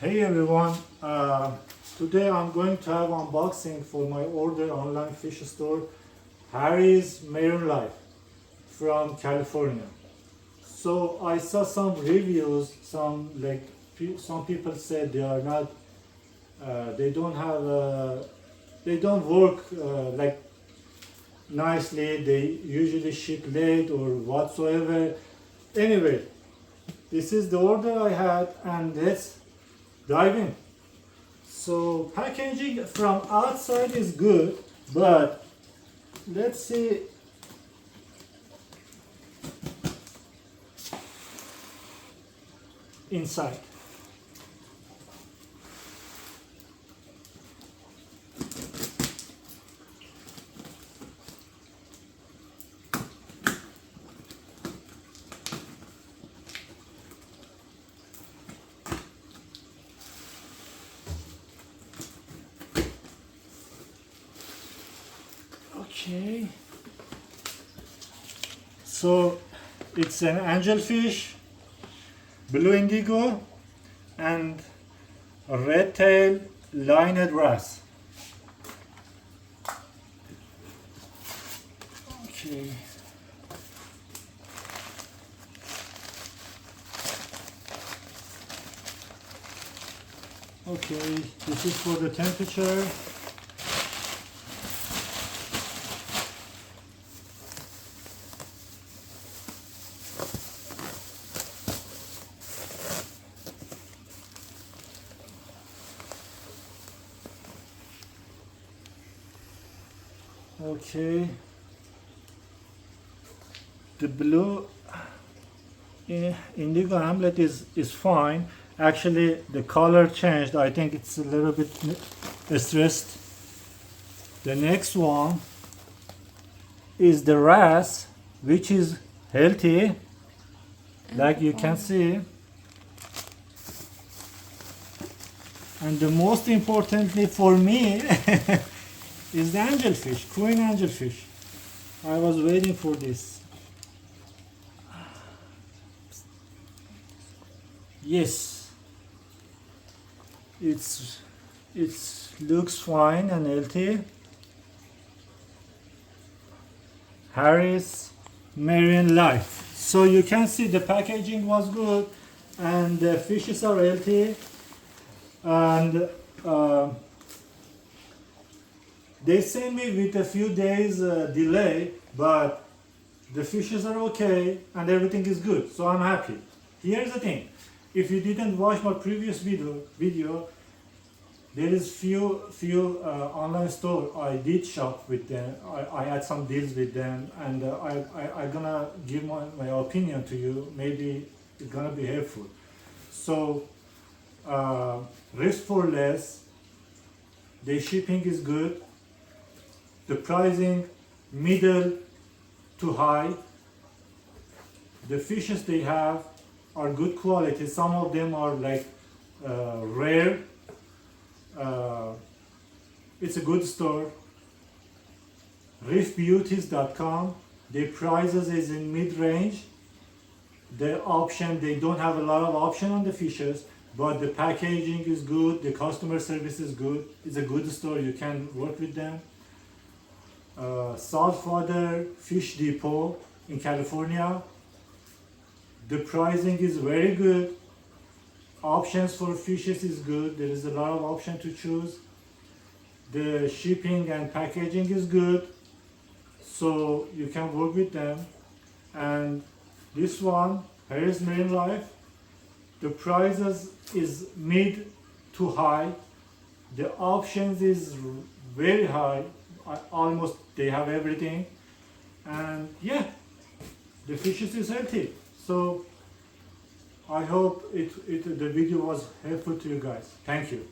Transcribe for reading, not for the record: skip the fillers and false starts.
Hey everyone, today I'm going to have unboxing for my order online fish store, Harry's Marine Life from California. So I saw some reviews, some people said they are not, they don't have, they don't work like nicely. They usually ship late or whatsoever. Anyway, this is the order I had, and let's dive in. So packaging from outside is good, but let's see inside. Okay. So it's an angelfish, blue indigo, and a red tail lined wrasse. Okay. Okay, this is for the temperature. Okay, the blue indigo hamlet is fine. Actually, the color changed. I think it's a little bit stressed. The next one is the wrasse, which is healthy, like you can see. And the most importantly for me is the angelfish, queen angelfish. I was waiting for this. Yes, it looks fine and healthy. Harry's Marine Life. So you can see the packaging was good, and the fishes are healthy, and they sent me with a few days delay, but the fishes are okay and everything is good, so I'm happy. Here's the thing: if you didn't watch my previous video, there is few online store I did shop with them. I had some deals with them, and I gonna give my opinion to you. Maybe it's gonna be helpful. So risk for less. The shipping is good. The pricing middle to high. The fishes they have are good quality. Some of them are like rare. It's a good store. Reefbeauties.com. The prices is in mid-range. The option, they don't have a lot of option on the fishes, but the packaging is good. The customer service is good. It's a good store. You can work with them. Saltwater Fish Depot in California. The pricing is very good. Options for fishes is good. There is a lot of option to choose. The shipping and packaging is good, so you can work with them. And this one, Harry's Marine Life, the prices is mid to high. The options is very high. Almost they have everything, and yeah, the fishes is healthy. So I hope the video was helpful to you guys. Thank you.